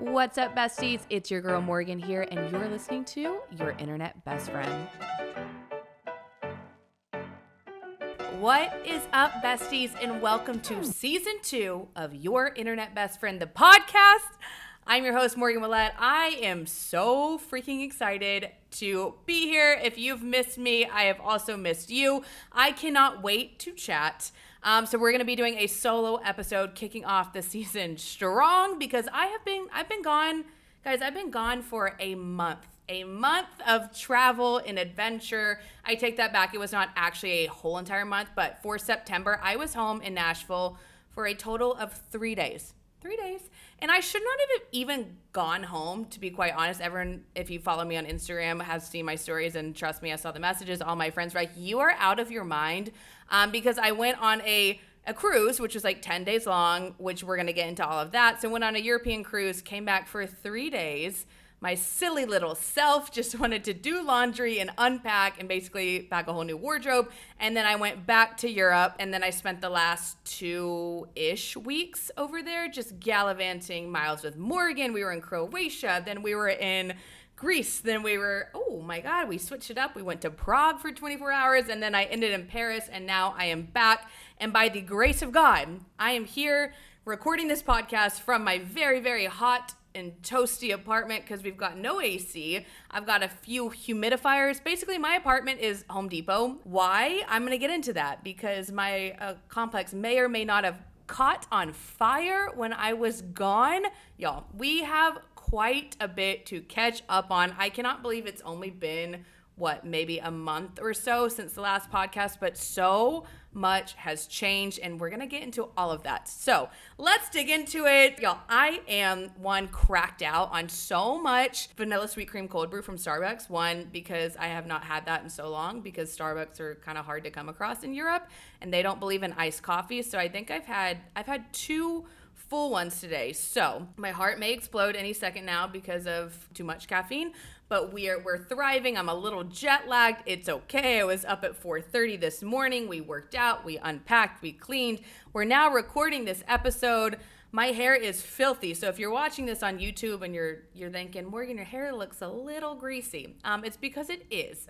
What's up, besties? It's your girl Morgan here, and you're listening to Your Internet Best Friend. What is up, besties, and welcome to season 2 of Your Internet Best Friend, the podcast. I'm your host, Morgan Willette. I am so freaking excited to be here. If you've missed me, I have also missed you. I cannot wait to chat. So we're going to be doing a solo episode kicking off the season strong because I've been gone. Guys, I've been gone for a month of travel and adventure. I take that back. It was not actually a whole entire month, but for September, I was home in Nashville for a total of 3 days. 3 days. And I should not have even gone home, to be quite honest. Everyone, if you follow me on Instagram, has seen my stories, and trust me, I saw the messages. All my friends were like, you are out of your mind, because I went on a cruise, which was like 10 days long, which we're going to get into all of that. So went on a European cruise, came back for 3 days. My silly little self just wanted to do laundry and unpack and basically pack a whole new wardrobe. And then I went back to Europe, and then I spent the last 2-ish weeks over there just gallivanting miles with Morgan. We were in Croatia, then we were in Greece, then we were, oh my God, we switched it up. We went to Prague for 24 hours, and then I ended in Paris, and now I am back. And by the grace of God, I am here recording this podcast from my very, very hot and toasty apartment because we've got no AC. I've got a few humidifiers. Basically, my apartment is Home Depot. Why? I'm going to get into that because my complex may or may not have caught on fire when I was gone. Y'all, we have quite a bit to catch up on. I cannot believe it's only been, maybe a month or so since the last podcast, but so much has changed, and we're gonna get into all of that. So let's dig into it. Y'all, I am cracked out on so much vanilla sweet cream cold brew from Starbucks. One, because I have not had that in so long because Starbucks are kind of hard to come across in Europe and they don't believe in iced coffee. So I think I've had 2 full ones today. So my heart may explode any second now because of too much caffeine, but we're thriving. I'm a little jet lagged. It's okay. I was up at 4:30 this morning. We worked out, we unpacked, we cleaned. We're now recording this episode. My hair is filthy. So if you're watching this on YouTube and you're thinking, Morgan, your hair looks a little greasy. It's because it is.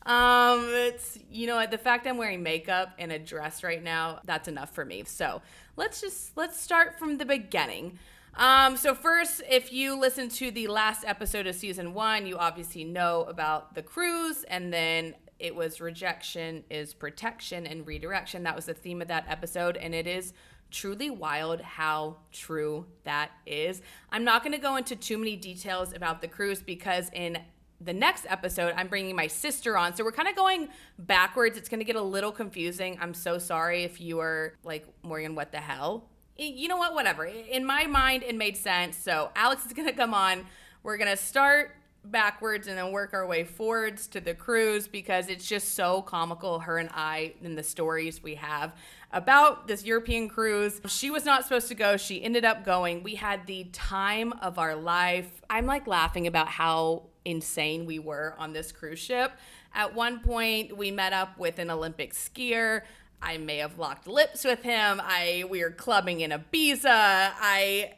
It's, the fact I'm wearing makeup and a dress right now, that's enough for me. So let's start from the beginning. So first, if you listen to the last episode of season 1, you obviously know about the cruise, and then it was rejection is protection and redirection. That was the theme of that episode, and it is truly wild how true that is. I'm not going to go into too many details about the cruise because in the next episode, I'm bringing my sister on. So we're kind of going backwards. It's going to get a little confusing. I'm so sorry if you are like, Morgan, what the hell? You know what? Whatever. In my mind, it made sense. So Alex is going to come on. We're going to start backwards and then work our way forwards to the cruise because it's just so comical, her and I, and the stories we have about this European cruise. She was not supposed to go. She ended up going. We had the time of our life. I'm like laughing about how insane we were on this cruise ship. At one point, we met up with an Olympic skier. I may have locked lips with him. We were clubbing in Ibiza.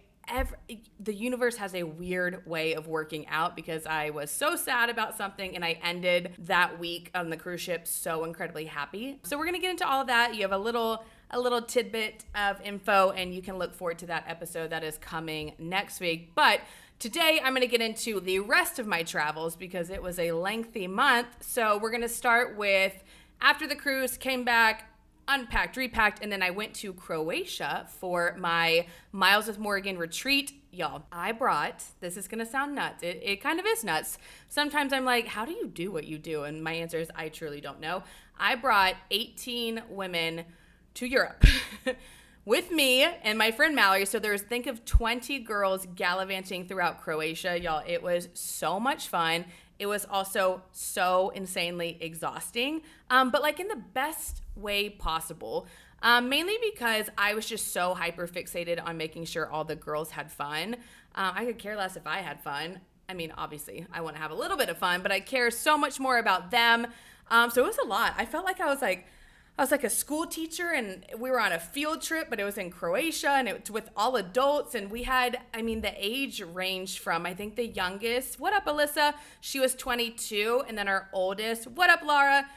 The universe has a weird way of working out because I was so sad about something and I ended that week on the cruise ship so incredibly happy. So we're going to get into all of that. You have a little tidbit of info and you can look forward to that episode that is coming next week. But today I'm going to get into the rest of my travels because it was a lengthy month. So we're going to start with after the cruise, came back, unpacked, repacked, and then I went to Croatia for my Miles with Morgan retreat. Y'all, I brought, this is gonna sound nuts. It kind of is nuts. Sometimes I'm like, how do you do what you do? And my answer is, I truly don't know. I brought 18 women to Europe with me and my friend Mallory. So think of 20 girls gallivanting throughout Croatia. Y'all, it was so much fun. It was also so insanely exhausting, but like in the best way possible, mainly because I was just so hyper fixated on making sure all the girls had fun. I could care less if I had fun. I mean, obviously, I want to have a little bit of fun, but I care so much more about them. So it was a lot. I felt like I was like, I was like a school teacher, and we were on a field trip, but it was in Croatia, and it was with all adults. And we had, the age ranged from, I think the youngest, what up, Alyssa? She was 22. And then our oldest, what up, Laura?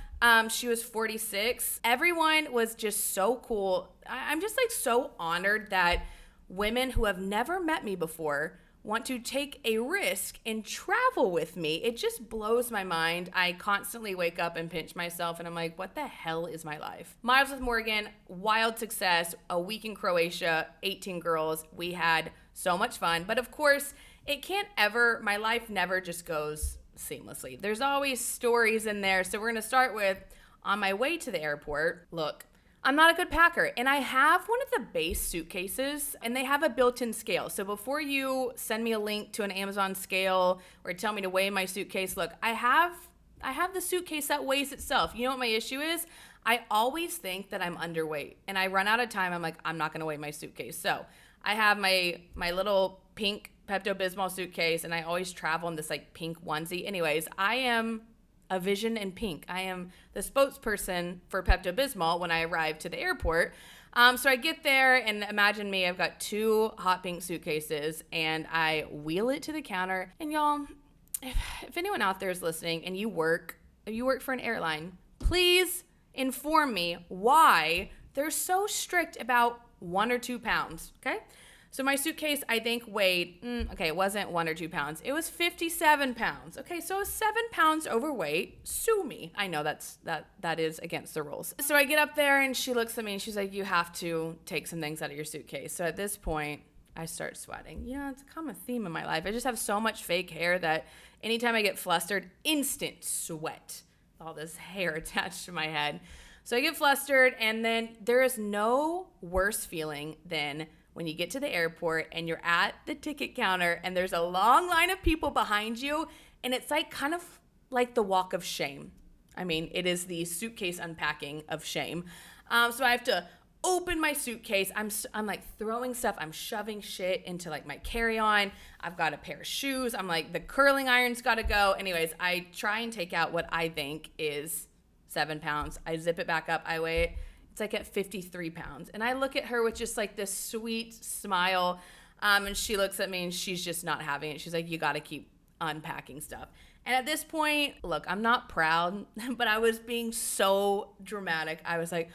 She was 46. Everyone was just so cool. I'm just like so honored that women who have never met me before want to take a risk and travel with me. It just blows my mind. I constantly wake up and pinch myself and I'm like, what the hell is my life? Miles with Morgan, wild success, a week in Croatia, 18 girls. We had so much fun. But of course, my life never just goes seamlessly. There's always stories in there. So we're gonna start with, on my way to the airport, look, I'm not a good packer, and I have one of the base suitcases, and they have a built-in scale. So before you send me a link to an Amazon scale or tell me to weigh my suitcase, look, I have the suitcase that weighs itself. You know what my issue is? I always think that I'm underweight, and I run out of time. I'm like, I'm not gonna weigh my suitcase. So I have my little pink Pepto-Bismol suitcase, and I always travel in this like pink onesie. Anyways, I am a vision in pink. I am the spokesperson for Pepto-Bismol when I arrive to the airport. So I get there, and imagine me, I've got 2 hot pink suitcases, and I wheel it to the counter. And y'all, if anyone out there is listening and you work for an airline, please inform me why they're so strict about 1 or 2 pounds, okay? So my suitcase, I think, weighed, it wasn't 1 or 2 pounds. It was 57 pounds. Okay, so 7 pounds overweight. Sue me. I know that is against the rules. So I get up there, and she looks at me, and she's like, you have to take some things out of your suitcase. So at this point, I start sweating. It's a common theme in my life. I just have so much fake hair that anytime I get flustered, instant sweat. All this hair attached to my head. So I get flustered, and then there is no worse feeling than when you get to the airport and you're at the ticket counter and there's a long line of people behind you, and it's like kind of like the walk of shame. It is the suitcase unpacking of shame. So I have to open my suitcase. I'm like throwing stuff. I'm shoving shit into like my carry-on. I've got a pair of shoes. I'm like, the curling iron's got to go. Anyways, I try and take out what I think is 7 pounds. I zip it back up. I weigh it. It's like at 53 pounds. And I look at her with just like this sweet smile. And she looks at me and she's just not having it. She's like, you got to keep unpacking stuff. And at this point, look, I'm not proud, but I was being so dramatic. I was like,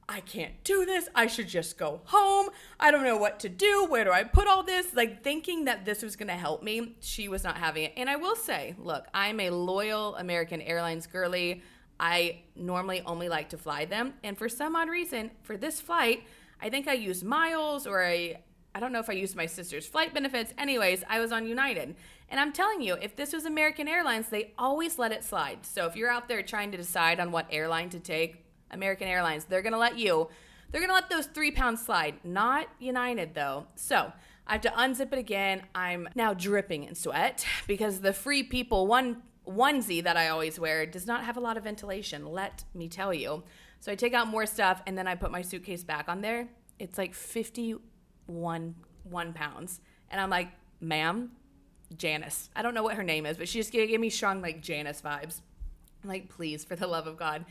I can't do this. I should just go home. I don't know what to do. Where do I put all this? Like, thinking that this was going to help me. She was not having it. And I will say, look, I'm a loyal American Airlines girly. I normally only like to fly them. And for some odd reason, for this flight, I think I used miles, or I don't know if I used my sister's flight benefits. Anyways, I was on United. And I'm telling you, if this was American Airlines, they always let it slide. So if you're out there trying to decide on what airline to take, American Airlines, they're going to let those 3 pounds slide. Not United, though. So I have to unzip it again. I'm now dripping in sweat because the Free People onesie that I always wear does not have a lot of ventilation, let me tell you. So I take out more stuff, and then I put my suitcase back on there. It's like 51 pounds. And I'm like, ma'am, Janice. I don't know what her name is, but she just gave me strong like Janice vibes. I'm like, please, for the love of God.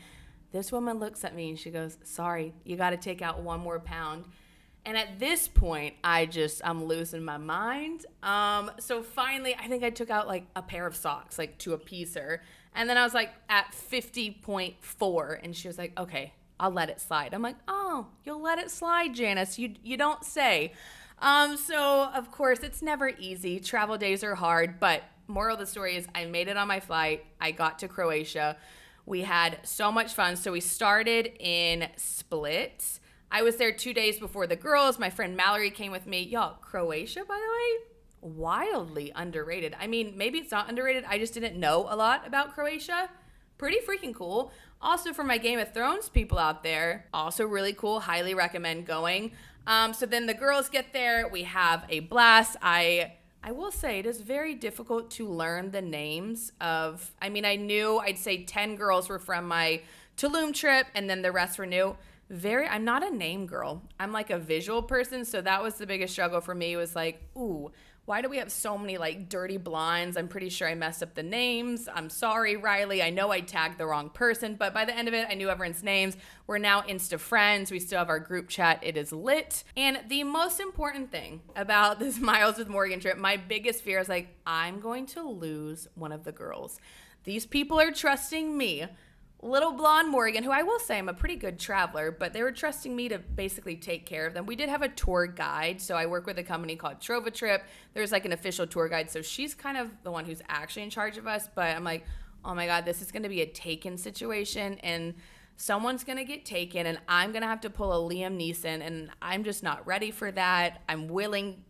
This woman looks at me and she goes, sorry, you got to take out 1 more pound. And at this point, I'm losing my mind. So finally, I think I took out like a pair of socks, like to appease her. And then I was like at 50.4. And she was like, okay, I'll let it slide. I'm like, oh, you'll let it slide, Janice. You don't say. So of course, it's never easy. Travel days are hard. But moral of the story is I made it on my flight. I got to Croatia. We had so much fun. So we started in Split. I was there 2 days before the girls. My friend Mallory came with me. Y'all, Croatia, by the way, wildly underrated. Maybe it's not underrated. I just didn't know a lot about Croatia. Pretty freaking cool. Also, for my Game of Thrones people out there, also really cool. Highly recommend going. So then the girls get there. We have a blast. I will say it is very difficult to learn the names of, I knew, I'd say 10 girls were from my Tulum trip, and then the rest were new. I'm not a name girl. I'm like a visual person, so that was the biggest struggle for me, was like, ooh, Why do we have so many like dirty blondes? I'm pretty sure I messed up the names. I'm sorry, Riley. I know I tagged the wrong person, but by the end of it, I knew everyone's names. We're now Insta friends. We still have our group chat. It is lit. And the most important thing about this Miles with Morgan trip, my biggest fear is like, I'm going to lose one of the girls. These people are trusting me. Little blonde Morgan, who I will say I'm a pretty good traveler, but they were trusting me to basically take care of them. We did have a tour guide, so I work with a company called Trova Trip. There's like an official tour guide, so she's kind of the one who's actually in charge of us, but I'm like, oh my God, this is going to be a taken situation, and someone's going to get taken, and I'm going to have to pull a Liam Neeson, and I'm just not ready for that. I'm willing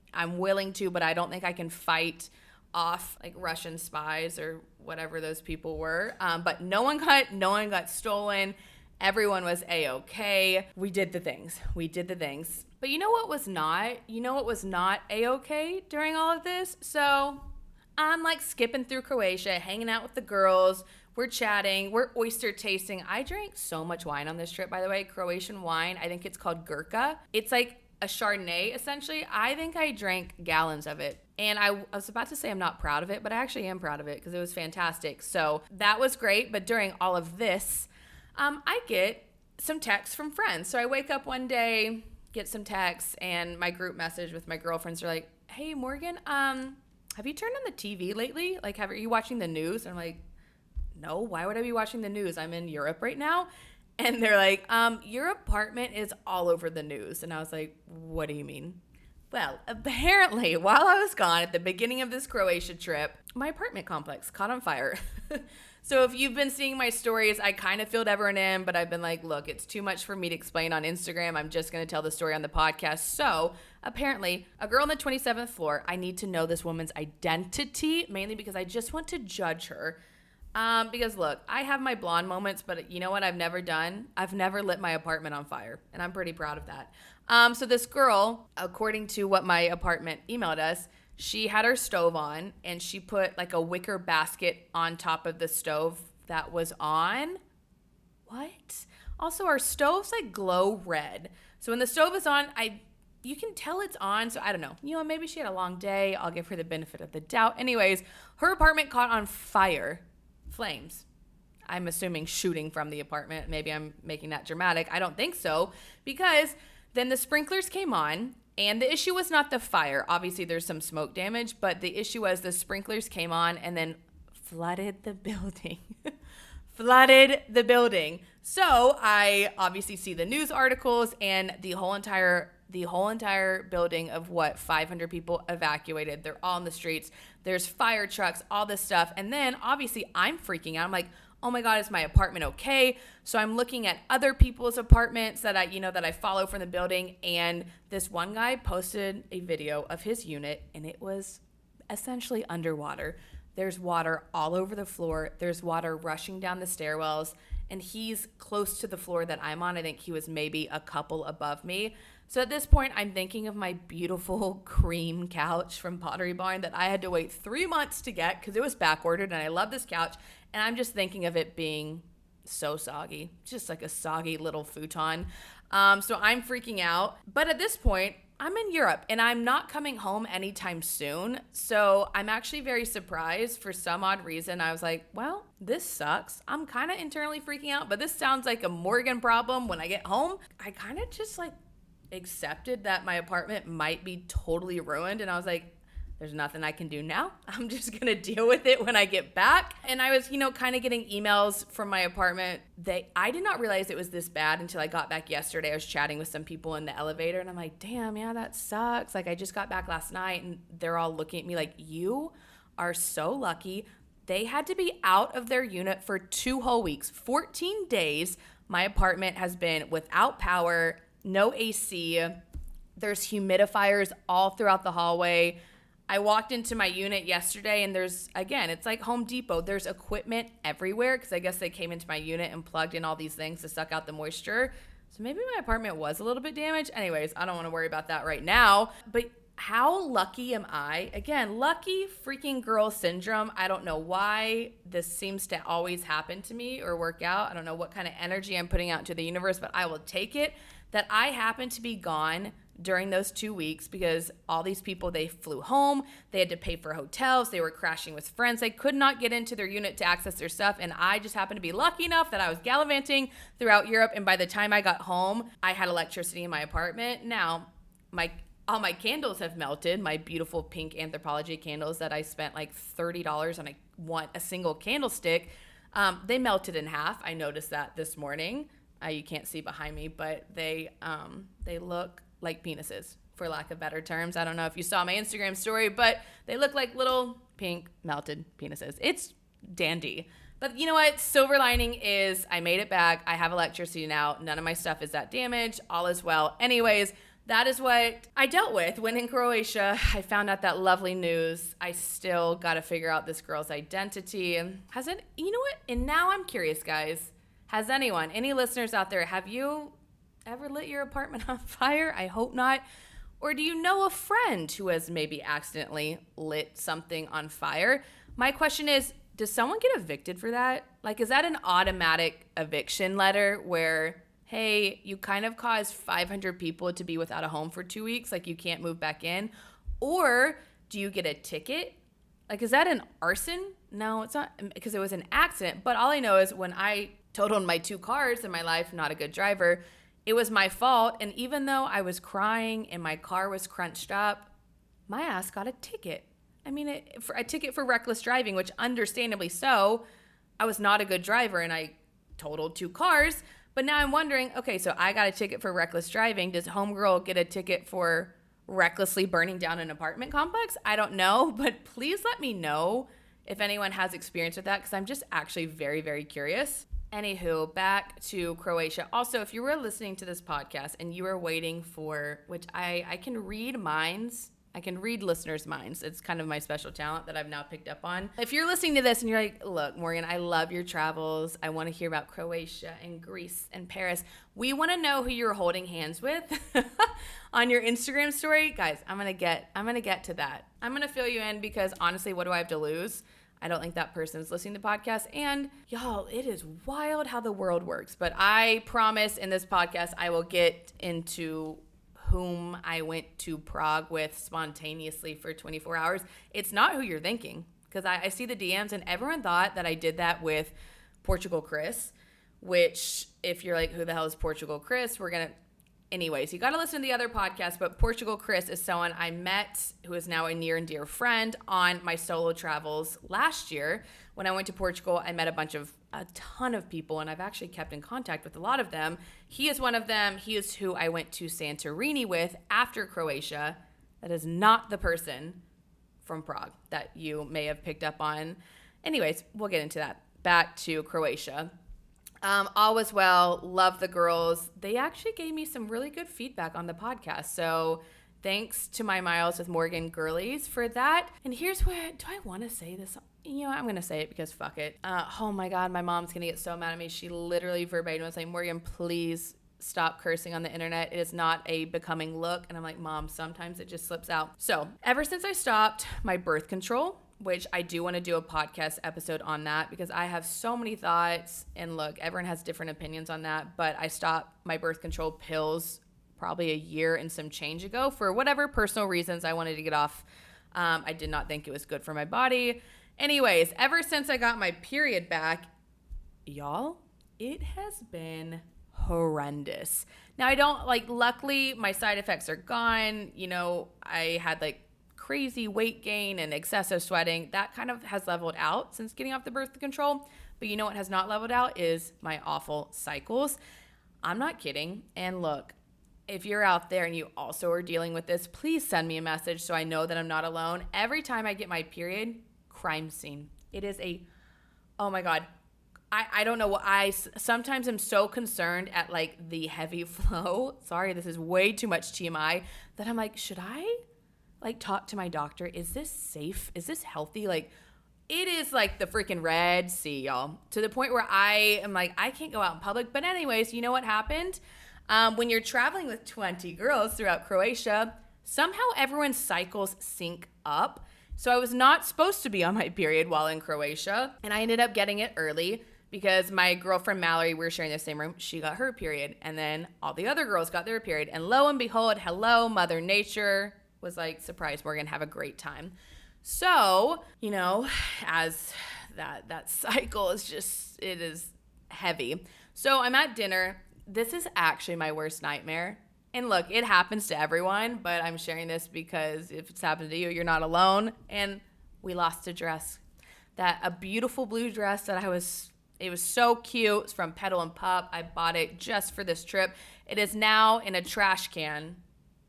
to, but I don't think I can fight off like Russian spies or whatever those people were. But no one got stolen. Everyone was A-okay. We did the things. But you know what was not? A-okay during all of this? So I'm like skipping through Croatia, hanging out with the girls. We're chatting. We're oyster tasting. I drank so much wine on this trip, by the way. Croatian wine. I think it's called Gurka. It's like a Chardonnay, essentially. I think I drank gallons of it. And I was about to say I'm not proud of it, but I actually am proud of it because it was fantastic. So that was great. But during all of this, I get some texts from friends. So I wake up one day, get some texts, and my group message with my girlfriends are like, hey, Morgan, have you turned on the TV lately? Like, are you watching the news? And I'm like, no, why would I be watching the news? I'm in Europe right now. And they're like, your apartment is all over the news. And I was like, what do you mean? Well, apparently, while I was gone at the beginning of this Croatia trip, my apartment complex caught on fire. So if you've been seeing my stories, I kind of filled everyone in, but I've been like, look, it's too much for me to explain on Instagram. I'm just going to tell the story on the podcast. So apparently, a girl on the 27th floor, I need to know this woman's identity, mainly because I just want to judge her. Because look, I have my blonde moments, but you know what I've never done? I've never lit my apartment on fire, and I'm pretty proud of that. So this girl, according to what my apartment emailed us, she had her stove on, and she put like a wicker basket on top of the stove that was on. What? Also, our stoves like glow red. So when the stove is on, you can tell it's on. So I don't know. You know, maybe she had a long day. I'll give her the benefit of the doubt. Anyways, her apartment caught on fire. Flames. I'm assuming shooting from the apartment. Maybe I'm making that dramatic. I don't think so, because then the sprinklers came on, and the issue was not the fire. Obviously, there's some smoke damage, but the issue was the sprinklers came on and then flooded the building. So I obviously see the news articles, and the whole entire building of 500 people evacuated. They're all in the streets. There's fire trucks, all this stuff. And then obviously I'm freaking out. I'm like, oh my God, is my apartment okay? So I'm looking at other people's apartments that I follow from the building. And this one guy posted a video of his unit, and it was essentially underwater. There's water all over the floor. There's water rushing down the stairwells, and he's close to the floor that I'm on. I think he was maybe a couple above me. So at this point, I'm thinking of my beautiful cream couch from Pottery Barn that I had to wait 3 months to get because it was back ordered, and I love this couch. And I'm just thinking of it being so soggy, just like a soggy little futon. So I'm freaking out. But at this point, I'm in Europe, and I'm not coming home anytime soon. So I'm actually very surprised. For some odd reason, I was like, well, this sucks. I'm kind of internally freaking out, but this sounds like a Morgan problem when I get home. I kind of just like accepted that my apartment might be totally ruined, and I was like, there's nothing I can do now. I'm just going to deal with it when I get back. And I was, kind of getting emails from my apartment. I did not realize it was this bad until I got back yesterday. I was chatting with some people in the elevator, and I'm like, damn, yeah, that sucks. Like, I just got back last night, and they're all looking at me like, you are so lucky. They had to be out of their unit for 2 whole weeks, 14 days. My apartment has been without power, no AC. There's humidifiers all throughout the hallway. I walked into my unit yesterday, and it's like Home Depot. There's equipment everywhere because I guess they came into my unit and plugged in all these things to suck out the moisture. So maybe my apartment was a little bit damaged. Anyways, I don't want to worry about that right now. But how lucky am I? Again, lucky freaking girl syndrome. I don't know why this seems to always happen to me or work out. I don't know what kind of energy I'm putting out into the universe, but I will take it. That I happen to be gone during those 2 weeks because all these people, they flew home, they had to pay for hotels, they were crashing with friends, they could not get into their unit to access their stuff, and I just happened to be lucky enough that I was gallivanting throughout Europe, and by the time I got home, I had electricity in my apartment. Now, all my candles have melted, my beautiful pink Anthropologie candles that I spent like $30 on a single candlestick. They melted in half. I noticed that this morning. You can't see behind me, but they look like penises, for lack of better terms. I don't know if you saw my Instagram story, but they look like little pink melted penises. It's dandy. But you know what? Silver lining is I made it back. I have electricity now. None of my stuff is that damaged. All is well. Anyways, that is what I dealt with when in Croatia. I found out that lovely news. I still got to figure out this girl's identity. You know what? And now I'm curious, guys. Has any listeners out there, have you ever lit your apartment on fire? I hope not. Or do you know a friend who has maybe accidentally lit something on fire? My question is, does someone get evicted for that? Like, is that an automatic eviction letter where, hey, you kind of caused 500 people to be without a home for 2 weeks, like you can't move back in? Or do you get a ticket? Like, is that an arson? No, it's not, because it was an accident. But all I know is when I totaled my 2 cars in my life, not a good driver, it was my fault. And even though I was crying and my car was crunched up, my ass got a ticket. I mean, a ticket for reckless driving, which understandably so. I was not a good driver and I totaled 2 cars. But now I'm wondering, okay, so I got a ticket for reckless driving. Does homegirl get a ticket for recklessly burning down an apartment complex? I don't know, but please let me know if anyone has experience with that, because I'm just actually very, very curious. Anywho, back to Croatia. Also, if you were listening to this podcast and you were waiting for, which I can read minds, I can read listeners' minds. It's kind of my special talent that I've now picked up on. If you're listening to this and you're like, look, Morgan, I love your travels. I want to hear about Croatia and Greece and Paris. We want to know who you're holding hands with on your Instagram story. Guys, I'm gonna get to that. I'm gonna fill you in because honestly, what do I have to lose? I don't think that person's listening to the podcast. And y'all, it is wild how the world works. But I promise in this podcast, I will get into whom I went to Prague with spontaneously for 24 hours. It's not who you're thinking, because I see the DMs and everyone thought that I did that with Portugal Chris, which if you're like, who the hell is Portugal Chris? Anyways, you got to listen to the other podcast, but Portugal Chris is someone I met who is now a near and dear friend on my solo travels last year. When I went to Portugal, I met a ton of people, and I've actually kept in contact with a lot of them. He is one of them. He is who I went to Santorini with after Croatia. That is not the person from Prague that you may have picked up on. Anyways, we'll get into that. Back to Croatia. All was well. Love the girls. They actually gave me some really good feedback on the podcast. So thanks to my Miles with Morgan girlies for that. And here's what, do I want to say this? You know, I'm going to say it because fuck it. Oh my God, my mom's going to get so mad at me. She literally verbatim was like, Morgan, please stop cursing on the internet. It is not a becoming look. And I'm like, Mom, sometimes it just slips out. So ever since I stopped my birth control, which I do want to do a podcast episode on that because I have so many thoughts. And look, everyone has different opinions on that. But I stopped my birth control pills probably a year and some change ago for whatever personal reasons I wanted to get off. I did not think it was good for my body. Anyways, ever since I got my period back, y'all, it has been horrendous. Now, luckily my side effects are gone. You know, I had crazy weight gain and excessive sweating. That kind of has leveled out since getting off the birth control. But you know what has not leveled out is my awful cycles. I'm not kidding. And look, if you're out there and you also are dealing with this, please send me a message so I know that I'm not alone. Every time I get my period, crime scene. It is oh my God. I don't know what sometimes I'm so concerned at the heavy flow. Sorry, this is way too much TMI that I'm like, should I talk to my doctor? Is this safe? Is this healthy? It is the freaking Red Sea, y'all. To the point where I am I can't go out in public. But anyways, you know what happened? When you're traveling with 20 girls throughout Croatia, somehow everyone's cycles sync up. So I was not supposed to be on my period while in Croatia, and I ended up getting it early because my girlfriend Mallory, we were sharing the same room, she got her period. And then all the other girls got their period. And lo and behold, hello, Mother Nature was like, surprise, Morgan, have a great time. So, you know, as that cycle is just, it is heavy. So I'm at dinner. This is actually my worst nightmare. And look, it happens to everyone, but I'm sharing this because if it's happened to you, you're not alone. And we lost a dress. A beautiful blue dress that it was so cute. It's from Petal and Pup. I bought it just for this trip. It is now in a trash can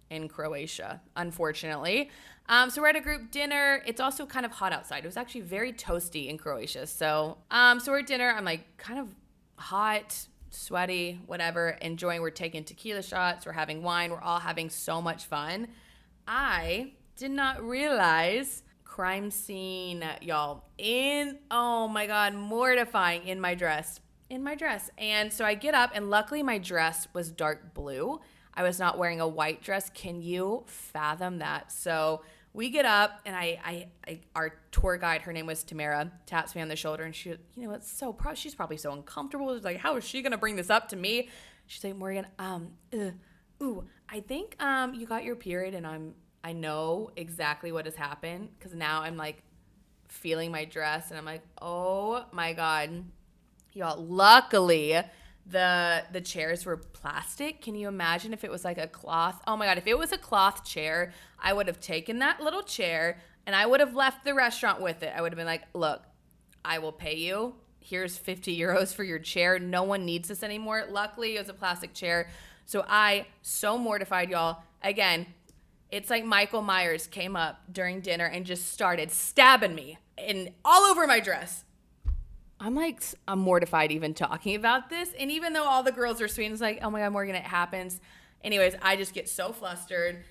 in Croatia, unfortunately. So we're at a group dinner. It's also kind of hot outside. It was actually very toasty in Croatia. So we're at dinner. I'm like kind of hot, sweaty, whatever, enjoying. We're taking tequila shots. We're having wine. We're all having so much fun. I did not realize crime scene, y'all. Oh my God, mortifying in my dress. And so I get up, and luckily my dress was dark blue. I was not wearing a white dress. Can you fathom that? So we get up, and our tour guide, her name was Tamara, taps me on the shoulder, and she, you know, she's probably so uncomfortable. It's like, how is she gonna bring this up to me? She's like, Morgan, I think you got your period, and I know exactly what has happened, because now I'm like feeling my dress, and I'm like, oh my God, y'all. Luckily, the chairs were plastic. Can you imagine if it was like a cloth? Oh my God, if it was a cloth chair, I would have taken that little chair and I would have left the restaurant with it. I would have been like, look, I will pay you. Here's 50 euros for your chair. No one needs this anymore. Luckily, it was a plastic chair. So so mortified, y'all. Again, it's like Michael Myers came up during dinner and just started stabbing me and all over my dress. I'm mortified even talking about this. And even though all the girls are sweet, it's like, oh my God, Morgan, it happens. Anyways, I just get so flustered.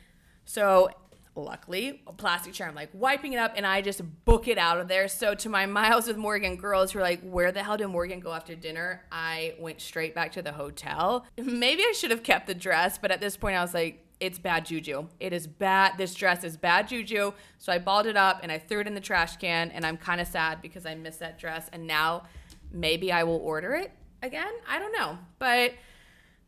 So luckily, a plastic chair, I'm like wiping it up, and I just book it out of there. So to my Miles with Morgan girls who are like, where the hell did Morgan go after dinner? I went straight back to the hotel. Maybe I should have kept the dress, but at this point I was like, it's bad juju. It is bad. This dress is bad juju. So I balled it up and I threw it in the trash can, and I'm kind of sad because I missed that dress, and now maybe I will order it again. I don't know. But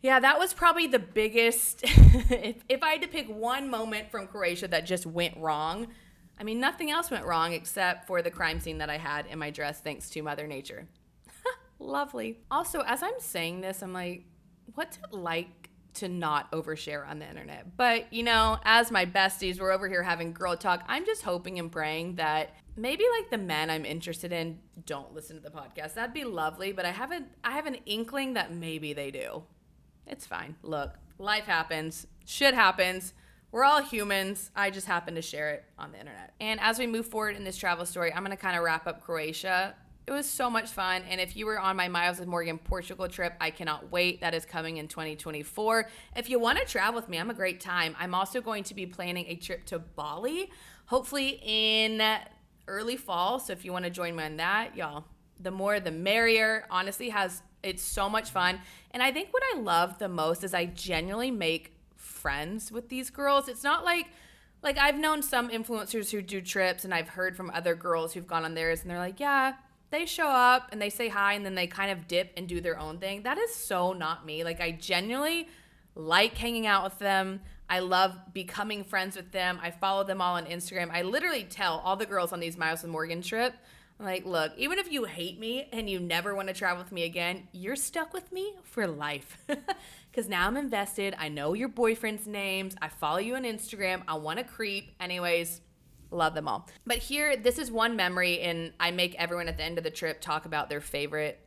yeah, that was probably the biggest, if I had to pick one moment from Croatia that just went wrong, I mean, nothing else went wrong except for the crime scene that I had in my dress, thanks to Mother Nature. Lovely. Also, as I'm saying this, I'm like, what's it like to not overshare on the internet? But, you know, as my besties, we're over here having girl talk. I'm just hoping and praying that maybe like the men I'm interested in don't listen to the podcast. That'd be lovely, but I have an inkling that maybe they do. It's fine. Look, life happens. Shit happens. We're all humans. I just happen to share it on the internet. And as we move forward in this travel story, I'm going to kind of wrap up Croatia. It was so much fun. And if you were on my Miles with Morgan Portugal trip, I cannot wait. That is coming in 2024. If you want to travel with me, I'm a great time. I'm also going to be planning a trip to Bali, hopefully in early fall. So if you want to join me on that, y'all, the more the merrier. Honestly, it's so much fun. And I think what I love the most is I genuinely make friends with these girls. It's not like I've known some influencers who do trips, and I've heard from other girls who've gone on theirs, and they're like, yeah, they show up and they say hi and then they kind of dip and do their own thing. That is so not me. Like, I genuinely like hanging out with them. I love becoming friends with them. I follow them all on Instagram. I literally tell all the girls on these Miles with Morgan trip, I'm like, look, even if you hate me and you never want to travel with me again, you're stuck with me for life. Because now I'm invested. I know your boyfriend's names. I follow you on Instagram. I want to creep. Anyways, love them all. But here, this is one memory, and I make everyone at the end of the trip talk about their favorite,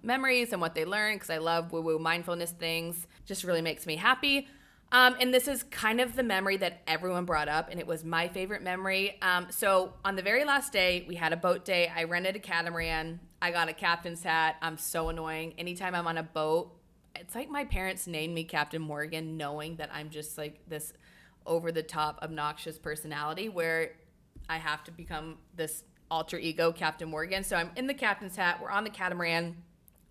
memories and what they learned, because I love woo-woo mindfulness things. Just really makes me happy. And this is kind of the memory that everyone brought up, and it was my favorite memory. So on the very last day, we had a boat day. I rented a catamaran. I got a captain's hat. I'm so annoying. Anytime I'm on a boat, it's like my parents named me Captain Morgan, knowing that I'm just like this over-the-top, obnoxious personality where I have to become this alter ego Captain Morgan. So I'm in the captain's hat. We're on the catamaran.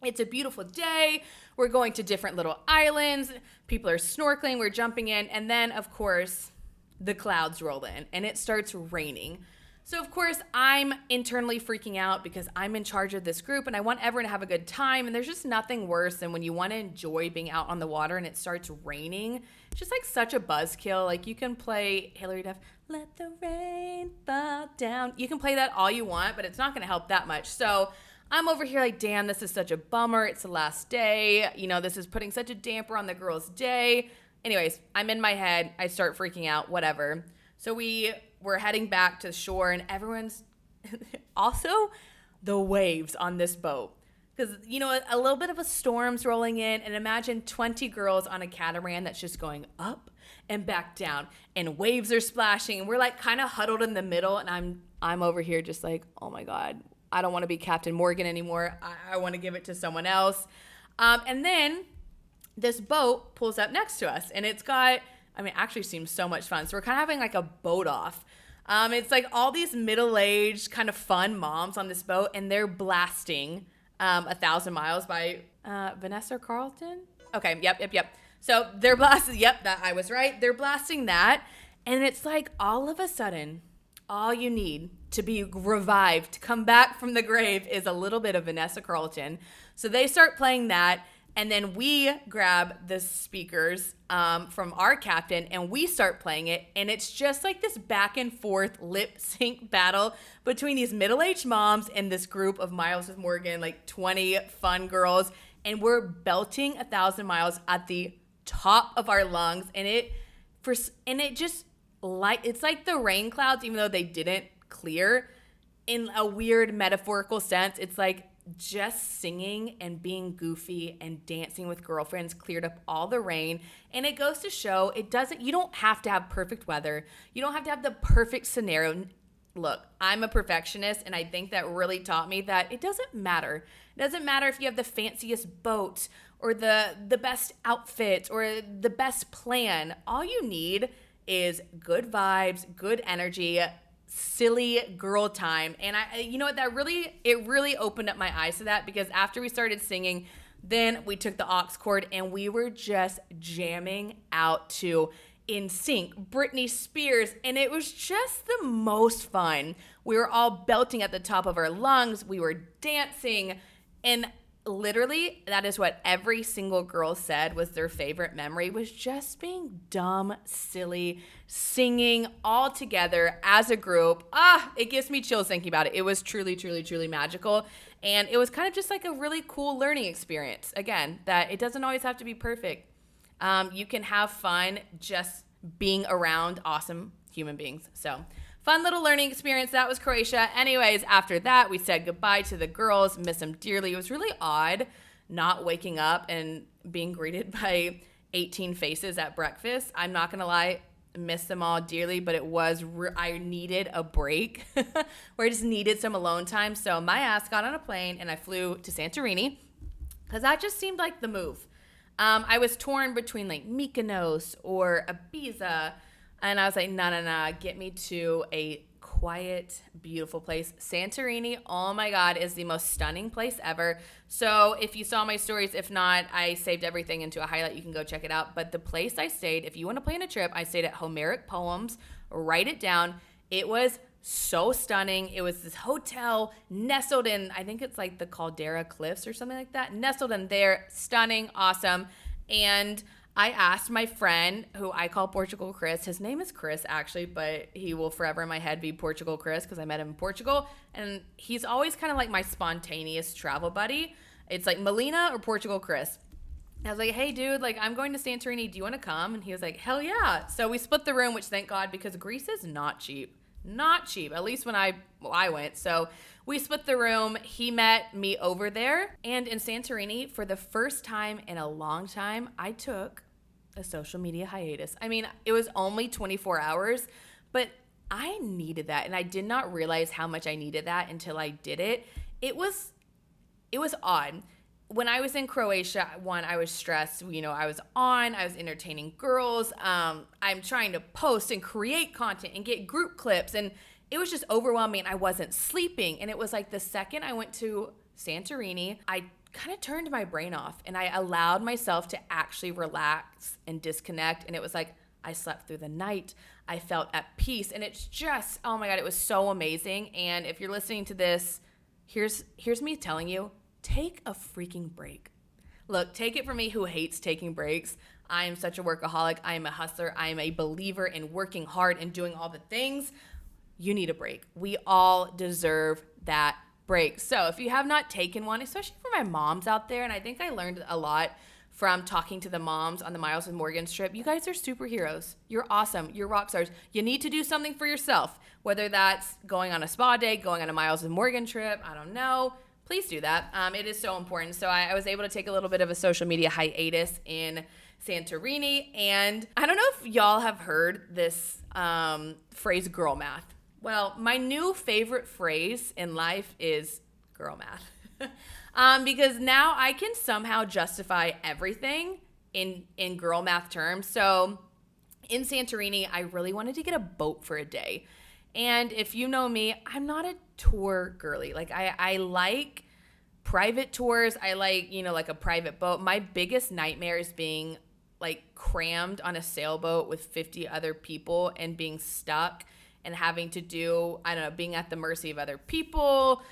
It's a beautiful day. We're going to different little islands. People are snorkeling. We're jumping in. And then, of course, the clouds roll in and it starts raining. So, of course, I'm internally freaking out because I'm in charge of this group and I want everyone to have a good time. And there's just nothing worse than when you want to enjoy being out on the water and it starts raining. It's just like such a buzzkill. Like you can play Hillary Duff, Let the Rain Fall Down. You can play that all you want, but it's not going to help that much. So I'm over here like, damn, this is such a bummer. It's the last day. You know, this is putting such a damper on the girls' day. Anyways, I'm in my head. I start freaking out, whatever. So we're heading back to the shore and everyone's also the waves on this boat. Because, you know, a little bit of a storm's rolling in and imagine 20 girls on a catamaran that's just going up and back down and waves are splashing and we're like kind of huddled in the middle and I'm over here just like, oh my God, I don't want to be Captain Morgan anymore. I want to give it to someone else. And then this boat pulls up next to us and it's got, it actually seems so much fun. So we're kind of having like a boat off. It's like all these middle-aged kind of fun moms on this boat and they're blasting 1,000 Miles by Vanessa Carlton. Okay, yep. So they're blasting, that I was right. They're blasting that. And it's like all of a sudden, all you need to be revived, to come back from the grave is a little bit of Vanessa Carlton. So they start playing that. And then we grab the speakers from our captain and we start playing it. And it's just like this back and forth lip sync battle between these middle-aged moms and this group of Miles with Morgan, like 20 fun girls. And we're belting 1,000 miles at the top of our lungs. And it's like the rain clouds, even though they didn't clear in a weird metaphorical sense. It's like, just singing and being goofy and dancing with girlfriends cleared up all the rain. And it goes to show you don't have to have perfect weather. You don't have to have the perfect scenario. Look, I'm a perfectionist and I think that really taught me that it doesn't matter. It doesn't matter if you have the fanciest boat or the best outfit or the best plan. All you need is good vibes, good energy, silly girl time. And you know what, it really opened up my eyes to that because after we started singing, then we took the aux cord and we were just jamming out to In Sync, Britney Spears, and it was just the most fun. We were all belting at the top of our lungs. We were dancing, and literally that is what every single girl said was their favorite memory, was just being dumb, silly, singing all together as a group. It gives me chills thinking about it. It was truly, truly, truly magical. And it was kind of just like a really cool learning experience. Again, that it doesn't always have to be perfect. You can have fun just being around awesome human beings. So fun little learning experience. That was Croatia. Anyways, after that, we said goodbye to the girls. Miss them dearly. It was really odd not waking up and being greeted by 18 faces at breakfast. I'm not going to lie. Miss them all dearly, but it was, I needed a break where I just needed some alone time. So my ass got on a plane and I flew to Santorini because that just seemed like the move. I was torn between like Mykonos or Ibiza. And I was like, no, get me to a quiet, beautiful place. Santorini, oh my God, is the most stunning place ever. So if you saw my stories, if not, I saved everything into a highlight. You can go check it out. But the place I stayed, if you want to plan a trip, I stayed at Homeric Poems. Write it down. It was so stunning. It was this hotel nestled in, I think it's like the Caldera Cliffs or something like that. Nestled in there. Stunning, awesome. And I asked my friend, who I call Portugal Chris. His name is Chris, actually, but he will forever in my head be Portugal Chris because I met him in Portugal. And he's always kind of like my spontaneous travel buddy. It's like Melina or Portugal Chris. I was like, hey, dude, like I'm going to Santorini. Do you want to come? And he was like, hell yeah. So we split the room, which thank God, because Greece is not cheap. Not cheap, at least when I went. So we split the room. He met me over there. And in Santorini, for the first time in a long time, I took a social media hiatus. I mean, it was only 24 hours, but I needed that. And I did not realize how much I needed that until I did it. It was odd. When I was in Croatia, I was stressed. I was entertaining girls. I'm trying to post and create content and get group clips. And it was just overwhelming. And I wasn't sleeping. And it was like the second I went to Santorini, I kind of turned my brain off and I allowed myself to actually relax and disconnect. And it was like, I slept through the night. I felt at peace. And it's just, oh my God, it was so amazing. And if you're listening to this, here's me telling you, take a freaking break. Look, take it from me who hates taking breaks. I am such a workaholic. I am a hustler. I am a believer in working hard and doing all the things. You need a break. We all deserve that break. So if you have not taken one, especially for my moms out there, and I think I learned a lot from talking to the moms on the Miles with Morgan trip, you guys are superheroes. You're awesome. You're rock stars. You need to do something for yourself, whether that's going on a spa day, going on a Miles with Morgan trip, I don't know. Please do that. It is so important. So I was able to take a little bit of a social media hiatus in Santorini. And I don't know if y'all have heard this phrase, girl math. Well, my new favorite phrase in life is girl math. Because now I can somehow justify everything in girl math terms. So in Santorini, I really wanted to get a boat for a day. And if you know me, I'm not a tour girly. Like I like private tours. I like, like a private boat. My biggest nightmare is being like crammed on a sailboat with 50 other people and being stuck and having to do, I don't know, being at the mercy of other people.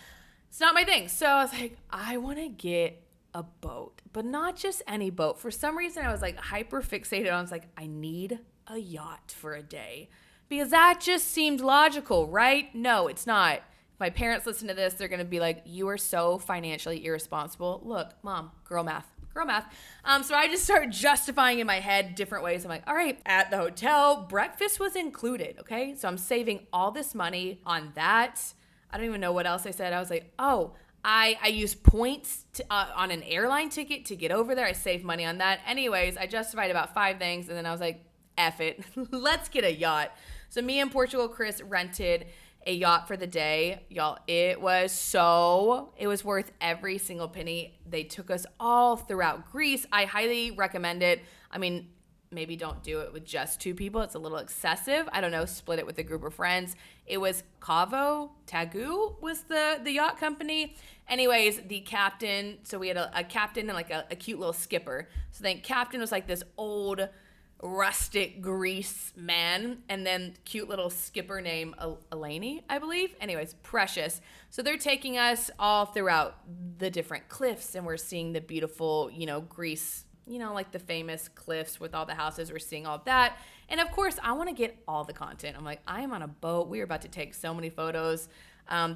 It's not my thing. So I was like, I want to get a boat, but not just any boat. For some reason, I was like hyper fixated on, I was like, I need a yacht for a day. Because that just seemed logical, right? No, it's not. If my parents listen to this, they're going to be like, you are so financially irresponsible. Look, mom, girl math. So I just started justifying in my head different ways. I'm like, all right, at the hotel, breakfast was included, okay? So I'm saving all this money on that. I don't even know what else I said. I was like, oh, I use points on an airline ticket to get over there. I saved money on that. Anyways, I justified about 5 things, and then I was like, F it. Let's get a yacht. So me and Portugal Chris rented a yacht for the day. Y'all, it was worth every single penny. They took us all throughout Greece. I highly recommend it. I mean, maybe don't do it with just 2 people. It's a little excessive. I don't know, split it with a group of friends. It was Cavo Tagu was the yacht company. Anyways, the captain, so we had a captain and like a cute little skipper. So then captain was like this old rustic Greece man, and then cute little skipper named Eleni, I believe. Anyways, precious. So they're taking us all throughout the different cliffs, and we're seeing the beautiful, Greece, like the famous cliffs with all the houses. We're seeing all of that. And of course, I want to get all the content. I'm like, I am on a boat. We are about to take so many photos.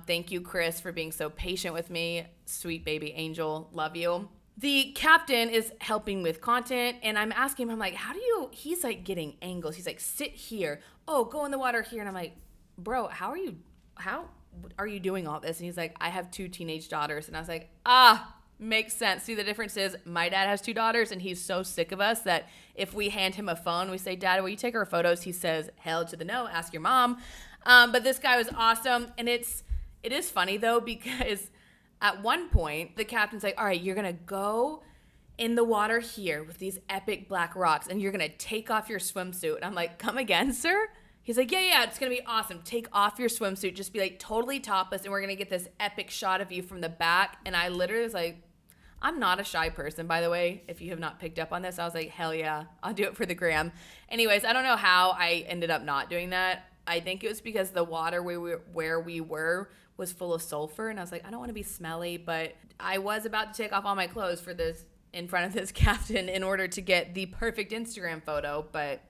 Thank you, Chris, for being so patient with me. Sweet baby angel. Love you. The captain is helping with content, and I'm asking him, I'm like, he's like getting angles. He's like, sit here. Oh, go in the water here. And I'm like, bro, how are you doing all this? And he's like, I have 2 teenage daughters. And I was like, makes sense. See, the difference is my dad has 2 daughters, and he's so sick of us that if we hand him a phone, we say, Dad, will you take our photos? He says, hell to the no, ask your mom. But this guy was awesome. And it is funny though, because at one point, the captain's like, all right, you're going to go in the water here with these epic black rocks, and you're going to take off your swimsuit. And I'm like, come again, sir? He's like, yeah, it's going to be awesome. Take off your swimsuit. Just be like totally topless, and we're going to get this epic shot of you from the back. And I literally was like, I'm not a shy person, by the way. If you have not picked up on this, I was like, hell yeah, I'll do it for the gram. Anyways, I don't know how I ended up not doing that. I think it was because the water where we were was full of sulfur, and I was like, I don't want to be smelly, but I was about to take off all my clothes for this in front of this captain in order to get the perfect Instagram photo, but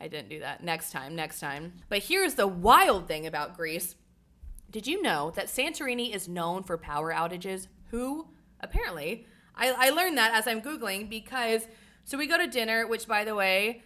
I didn't do that. Next time. But here's the wild thing about Greece. Did you know that Santorini is known for power outages? Who? Apparently. I learned that as I'm Googling because, so we go to dinner, which by the way,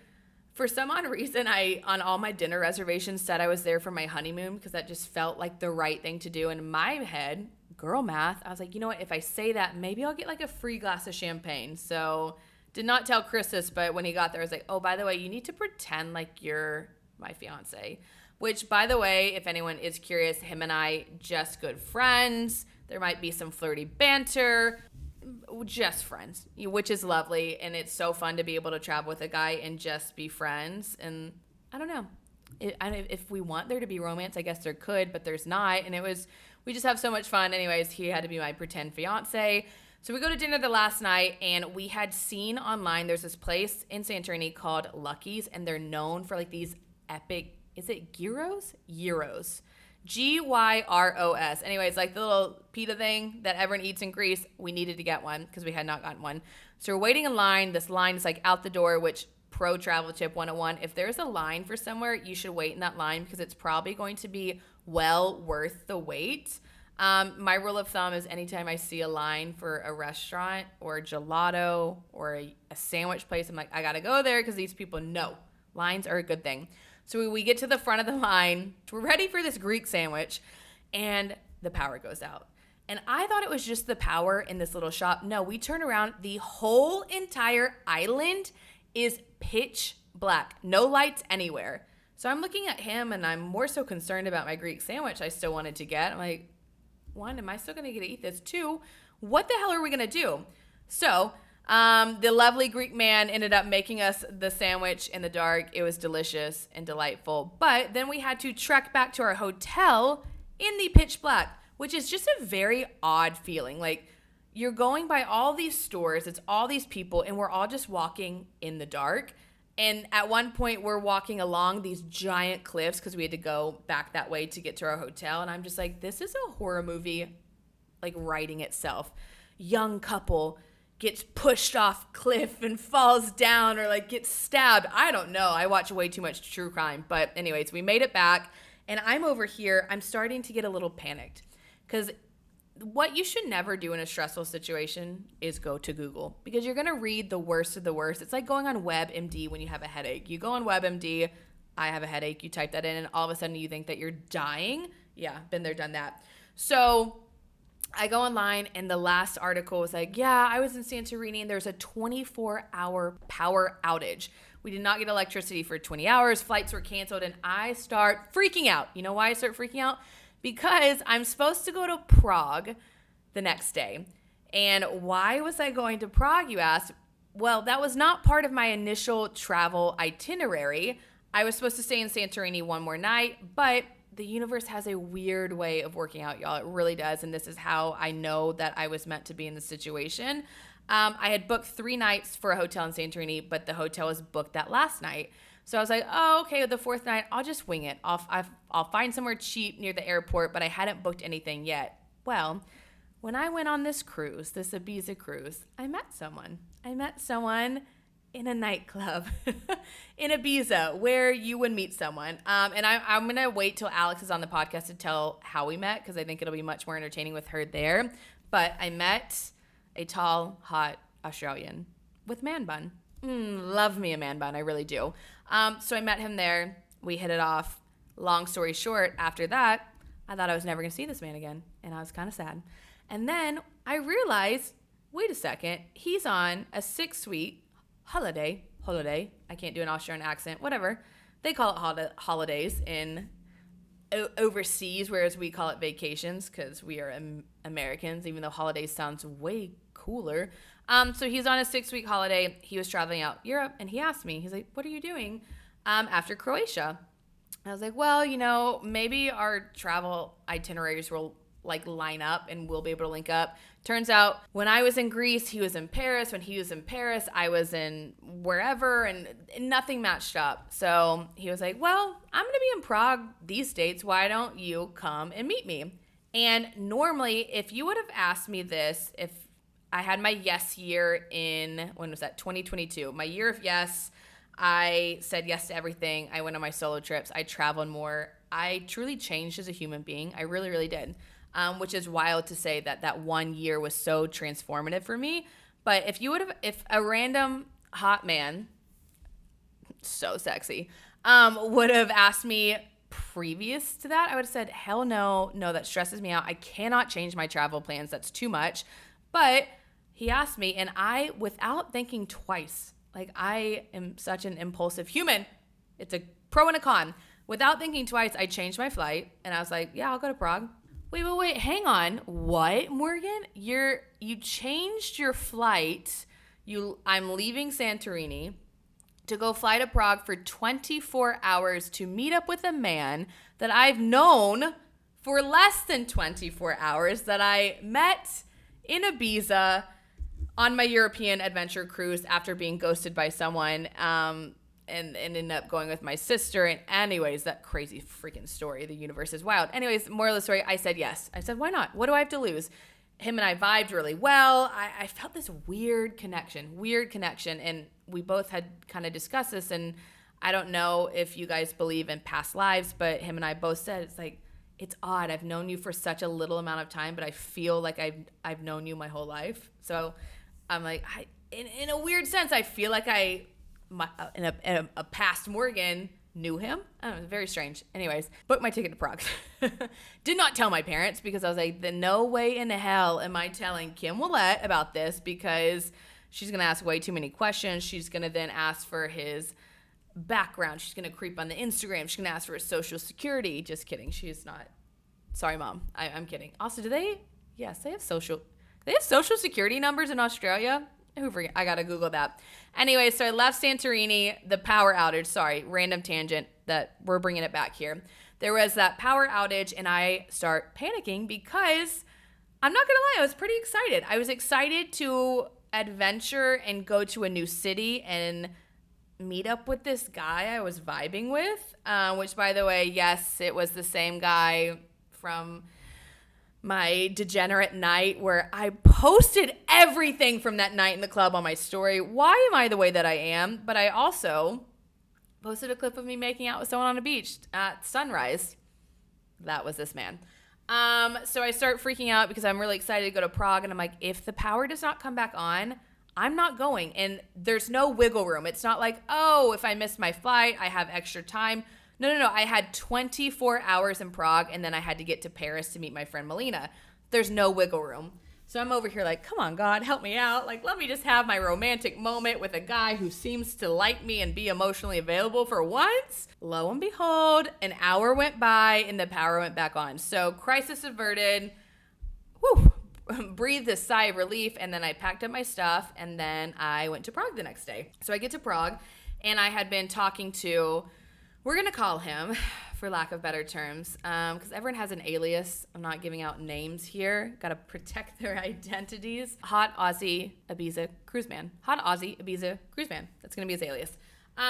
for some odd reason, I, on all my dinner reservations, said I was there for my honeymoon because that just felt like the right thing to do. In my head, girl math, I was like, you know what? If I say that, maybe I'll get like a free glass of champagne. So did not tell Chris this, but when he got there, I was like, oh, by the way, you need to pretend like you're my fiance. Which, by the way, if anyone is curious, him and I, just good friends. There might be some flirty banter. Just friends, which is lovely, and it's so fun to be able to travel with a guy and just be friends. And I don't know, if we want there to be romance, I guess there could, but there's not. And we just have so much fun. Anyways, he had to be my pretend fiance. So we go to dinner the last night, and we had seen online, there's this place in Santorini called Lucky's, and they're known for like these epic, is it gyros? Gyros. Gyros. Anyways, like the little pita thing that everyone eats in Greece, we needed to get one because we had not gotten one. So we're waiting in line. This line is like out the door, which pro travel tip 101, if there's a line for somewhere, you should wait in that line because it's probably going to be well worth the wait. My rule of thumb is anytime I see a line for a restaurant or a gelato or a sandwich place, I'm like, I gotta go there because these people know lines are a good thing. So we get to the front of the line, we're ready for this Greek sandwich, and the power goes out. And I thought it was just the power in this little shop. No, we turn around, the whole entire island is pitch black, no lights anywhere. So I'm looking at him and I'm more so concerned about my Greek sandwich I still wanted to get. I'm like, one, am I still gonna get to eat this? Two, what the hell are we gonna do? So the lovely Greek man ended up making us the sandwich in the dark. It was delicious and delightful. But then we had to trek back to our hotel in the pitch black, which is just a very odd feeling. Like you're going by all these stores, it's all these people, and we're all just walking in the dark. And at one point we're walking along these giant cliffs because we had to go back that way to get to our hotel. And I'm just like, this is a horror movie, like writing itself. Young couple gets pushed off cliff and falls down or like gets stabbed. I don't know. I watch way too much true crime. But anyways, we made it back and I'm over here. I'm starting to get a little panicked because what you should never do in a stressful situation is go to Google because you're going to read the worst of the worst. It's like going on WebMD when you have a headache. You go on WebMD, I have a headache, you type that in and all of a sudden you think that you're dying. Yeah, been there, done that. So I go online and the last article was like, yeah, I was in Santorini and there's a 24-hour power outage. We did not get electricity for 20 hours. Flights were canceled and I start freaking out. You know why I start freaking out? Because I'm supposed to go to Prague the next day. And why was I going to Prague, you asked? Well, that was not part of my initial travel itinerary. I was supposed to stay in Santorini one more night, but the universe has a weird way of working out, y'all. It really does. And this is how I know that I was meant to be in this situation. I had booked 3 nights for a hotel in Santorini, but the hotel was booked that last night. So I was like, oh, okay, the 4th night, I'll just wing it. I'll find somewhere cheap near the airport, but I hadn't booked anything yet. Well, when I went on this cruise, this Ibiza cruise, I met someone. In a nightclub in Ibiza where you would meet someone. And I'm going to wait till Alex is on the podcast to tell how we met because I think it'll be much more entertaining with her there. But I met a tall, hot Australian with man bun. Love me a man bun. I really do. So I met him there. We hit it off. Long story short, after that, I thought I was never going to see this man again. And I was kind of sad. And then I realized, wait a second, he's on a 6-week holiday. I can't do an Australian accent. Whatever. They call it holidays in overseas, whereas we call it vacations because we are Americans, even though holidays sounds way cooler. So he's on a 6-week holiday. He was traveling out Europe, and he asked me, he's like, what are you doing after Croatia? I was like, well, you know, maybe our travel itineraries will like line up and we'll be able to link up. Turns out when I was in Greece, he was in Paris. When he was in Paris, I was in wherever, and nothing matched up. So he was like, well, I'm going to be in Prague these dates. Why don't you come and meet me? And normally, if you would have asked me this, if I had my yes year in, when was that, 2022, my year of yes, I said yes to everything. I went on my solo trips. I traveled more. I truly changed as a human being. I really, really did. Which is wild to say that 1 year was so transformative for me. But if a random hot man, so sexy, would have asked me previous to that, I would have said, hell no, that stresses me out. I cannot change my travel plans. That's too much. But he asked me, and I, without thinking twice, like I am such an impulsive human. It's a pro and a con. Without thinking twice, I changed my flight, and I was like, yeah, I'll go to Prague. Wait, hang on. What, Morgan? You changed your flight. I'm leaving Santorini to go fly to Prague for 24 hours to meet up with a man that I've known for less than 24 hours that I met in Ibiza on my European adventure cruise after being ghosted by someone. and ended up going with my sister. And anyways, that crazy freaking story. The universe is wild. Anyways, moral of the story, I said yes. I said, why not? What do I have to lose? Him and I vibed really well. I felt this weird connection. And we both had kind of discussed this. And I don't know if you guys believe in past lives, but him and I both said, it's like, it's odd. I've known you for such a little amount of time, but I feel like I've known you my whole life. So I'm like, in a weird sense, I feel like in a past Morgan knew him. I don't know, very strange. Anyways, booked my ticket to Prague. Did not tell my parents because I was like, no way in hell am I telling Kim Willette about this, because she's going to ask way too many questions. She's going to then ask for his background. She's going to creep on the Instagram. She's going to ask for his social security. Just kidding. She's not. Sorry, Mom. I'm kidding. Also, yes, they have social security numbers in Australia. Who forget? I got to Google that. Anyway, so I left Santorini, the power outage. Sorry, random tangent that we're bringing it back here. There was that power outage, and I start panicking because I'm not going to lie, I was pretty excited. I was excited to adventure and go to a new city and meet up with this guy I was vibing with, which, by the way, yes, it was the same guy from my degenerate night where I posted everything from that night in the club on my story. Why am I the way that I am? But I also posted a clip of me making out with someone on a beach at sunrise. That was this man. So I start freaking out because I'm really excited to go to Prague. And I'm like, if the power does not come back on, I'm not going. And there's no wiggle room. It's not like, oh, if I miss my flight, I have extra time. No. I had 24 hours in Prague, and then I had to get to Paris to meet my friend Melina. There's no wiggle room. So I'm over here like, come on, God, help me out. Like, let me just have my romantic moment with a guy who seems to like me and be emotionally available for once. Lo and behold, an hour went by, and the power went back on. So crisis averted. Whew. Breathed a sigh of relief, and then I packed up my stuff, and then I went to Prague the next day. So I get to Prague, and I had been talking to... We're going to call him, for lack of better terms, because everyone has an alias. I'm not giving out names here. Got to protect their identities. Hot Aussie Ibiza Cruise Man. Hot Aussie Ibiza Cruise Man. That's going to be his alias.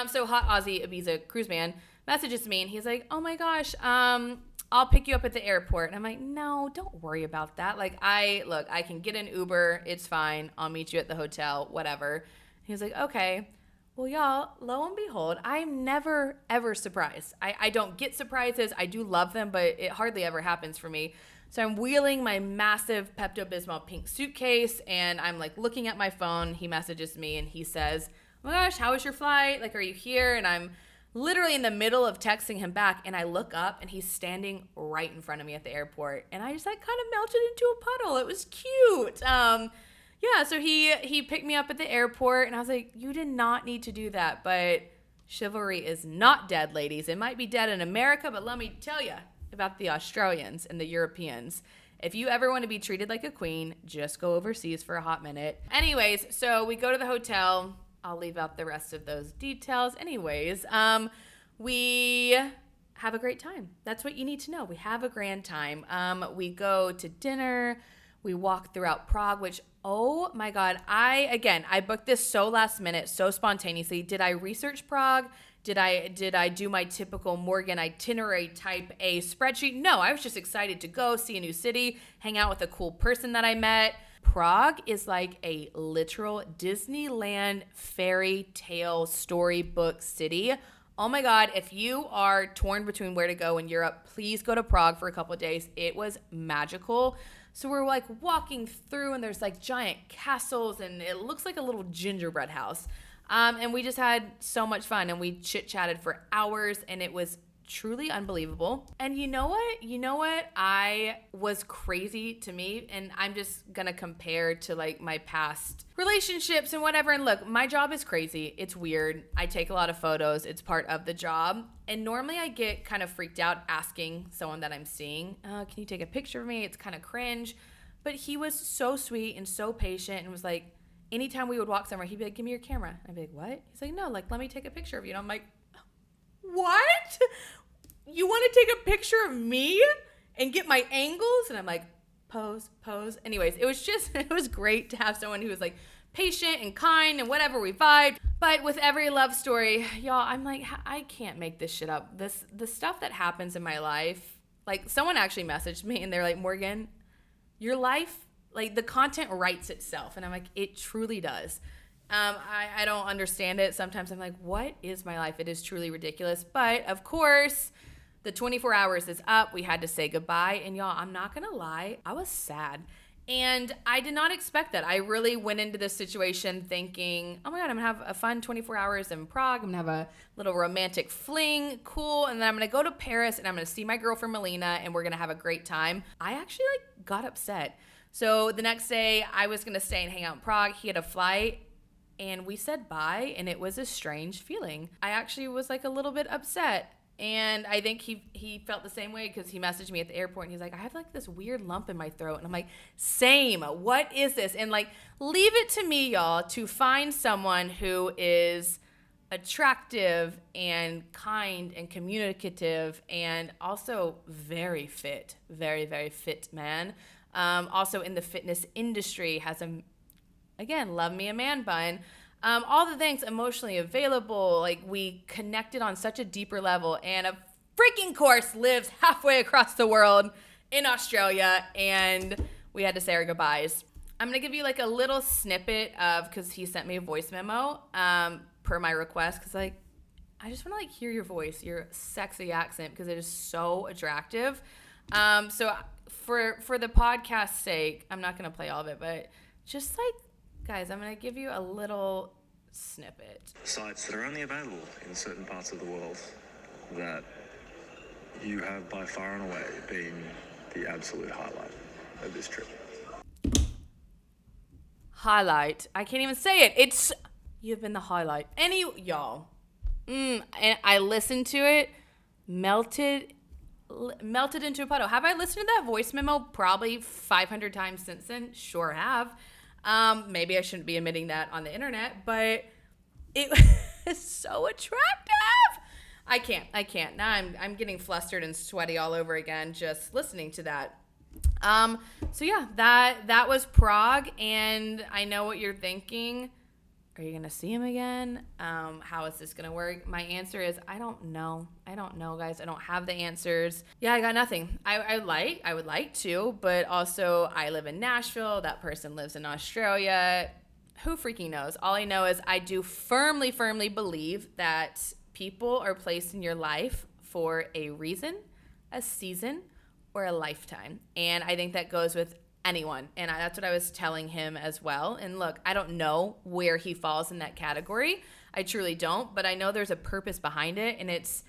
So Hot Aussie Ibiza Cruise Man messages me, and he's like, oh my gosh, I'll pick you up at the airport. And I'm like, no, don't worry about that. Like, I can get an Uber. It's fine. I'll meet you at the hotel, whatever. He was like, okay. Well, y'all, lo and behold, I'm never, ever surprised. I don't get surprises. I do love them, but it hardly ever happens for me. So I'm wheeling my massive Pepto-Bismol pink suitcase, and I'm like looking at my phone. He messages me, and he says, oh my gosh, how was your flight? Like, are you here? And I'm literally in the middle of texting him back, and I look up, and he's standing right in front of me at the airport. And I just like kind of melted into a puddle. It was cute. Yeah, so he picked me up at the airport, and I was like, you did not need to do that, but chivalry is not dead, ladies. It might be dead in America, but let me tell you about the Australians and the Europeans. If you ever want to be treated like a queen, just go overseas for a hot minute. Anyways, so we go to the hotel. I'll leave out the rest of those details. Anyways, we have a great time. That's what you need to know. We have a grand time. We go to dinner. We walk throughout Prague, which, oh my God, I booked this so last minute, so spontaneously. Did I research Prague? Did I do my typical Morgan itinerary type A spreadsheet? No, I was just excited to go see a new city, hang out with a cool person that I met. Prague is like a literal Disneyland fairy tale storybook city. Oh my God, if you are torn between where to go in Europe, please go to Prague for a couple of days. It was magical. So we're like walking through, and there's like giant castles, and it looks like a little gingerbread house. And we just had so much fun, and we chit-chatted for hours, and it was truly unbelievable. And you know what? I was crazy to me, and I'm just gonna compare to like my past relationships and whatever. And look, my job is crazy. It's weird. I take a lot of photos. It's part of the job. And normally I get kind of freaked out asking someone that I'm seeing, can you take a picture of me? It's kind of cringe. But he was so sweet and so patient, and was like, anytime we would walk somewhere, he'd be like, give me your camera. I'd be like, what? He's like, no, like, let me take a picture of you. And I'm like, what? You want to take a picture of me and get my angles? And I'm like, pose. Anyways, it was great to have someone who was like patient and kind and whatever, we vibed. But with every love story, y'all, I'm like, I can't make this shit up. The stuff that happens in my life, like someone actually messaged me and they're like, Morgan, your life, like the content writes itself. And I'm like, it truly does. I don't understand it. Sometimes I'm like, what is my life? It is truly ridiculous. But of course, the 24 hours is up. We had to say goodbye. And y'all, I'm not going to lie, I was sad. And I did not expect that. I really went into this situation thinking, oh my God, I'm going to have a fun 24 hours in Prague. I'm going to have a little romantic fling. Cool. And then I'm going to go to Paris and I'm going to see my girlfriend Melina and we're going to have a great time. I actually got upset. So the next day I was going to stay and hang out in Prague. He had a flight and we said bye and it was a strange feeling. I actually was a little bit upset. And I think he felt the same way because he messaged me at the airport and he's like, I have this weird lump in my throat. And I'm like, same. What is this? And leave it to me, y'all, to find someone who is attractive and kind and communicative and also very fit, very, very fit man. Also in the fitness industry, has love me a man bun. All the things, emotionally available, we connected on such a deeper level, and a freaking course lives halfway across the world in Australia, and we had to say our goodbyes. I'm going to give you a little snippet of, because he sent me a voice memo per my request, because I just want to hear your voice, your sexy accent, because it is so attractive. So for the podcast's sake, I'm not going to play all of it, but just guys, I'm going to give you a little snippet. Sites that are only available in certain parts of the world that you have by far and away been the absolute highlight of this trip. Highlight. I can't even say it. You've been the highlight. Y'all. And I listened to it, melted into a puddle. Have I listened to that voice memo probably 500 times since then? Sure have. Maybe I shouldn't be admitting that on the internet, but it is so attractive. I can't. Now I'm getting flustered and sweaty all over again just listening to that. So yeah, that was Prague, and I know what you're thinking. Are you gonna see him again? How is this gonna work? My answer is I don't know, guys. I don't have the answers. Yeah, I got nothing. I would like to, but also I live in Nashville. That person lives in Australia. Who freaking knows? All I know is I do firmly believe that people are placed in your life for a reason, a season, or a lifetime. And I think that goes with anyone. And that's what I was telling him as well. And look, I don't know where he falls in that category. I truly don't, but I know there's a purpose behind it. And it's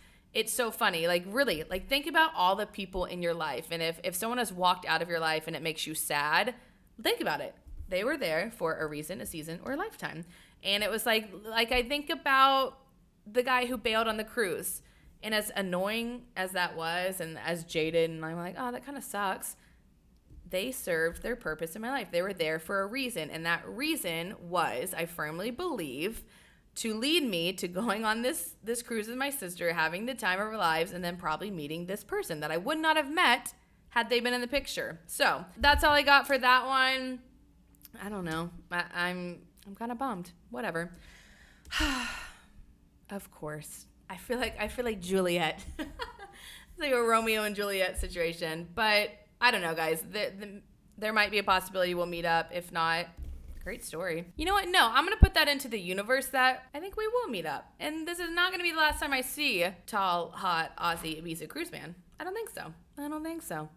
so funny. Really, think about all the people in your life. And if someone has walked out of your life and it makes you sad, think about it. They were there for a reason, a season, or a lifetime. And it was like I think about the guy who bailed on the cruise. And as annoying as that was and as jaded, and I'm like, oh, that kind of sucks. They served their purpose in my life. They were there for a reason. And that reason was, I firmly believe, to lead me to going on this cruise with my sister, having the time of our lives, and then probably meeting this person that I would not have met had they been in the picture. So that's all I got for that one. I don't know. I'm kind of bummed. Whatever. Of course. I feel like Juliet. It's like a Romeo and Juliet situation. But I don't know, guys. There might be a possibility we'll meet up. If not, great story. You know what? No, I'm going to put that into the universe that I think we will meet up. And this is not going to be the last time I see tall, hot, Aussie Ibiza cruise man. I don't think so.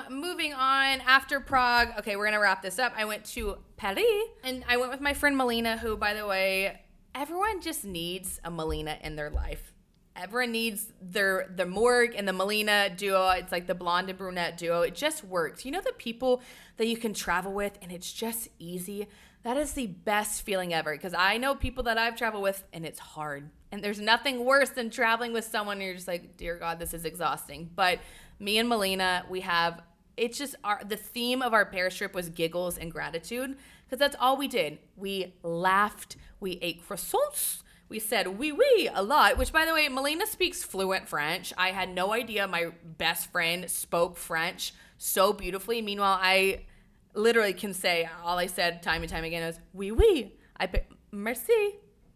Moving on, after Prague, okay, we're going to wrap this up. I went to Paris, and I went with my friend Melina, who, by the way, everyone just needs a Melina in their life. Everyone needs the Morg and the Melina duo. It's like the blonde and brunette duo. It just works. You know the people that you can travel with and it's just easy? That is the best feeling ever, because I know people that I've traveled with and it's hard. And there's nothing worse than traveling with someone and you're just like, dear God, this is exhausting. But me and Melina, the theme of our Paris trip was giggles and gratitude, because that's all we did. We laughed. We ate croissants. We said oui a lot, which, by the way, Melina speaks fluent French. I had no idea my best friend spoke French so beautifully. Meanwhile, I literally can say, all I said time and time again was oui. Merci.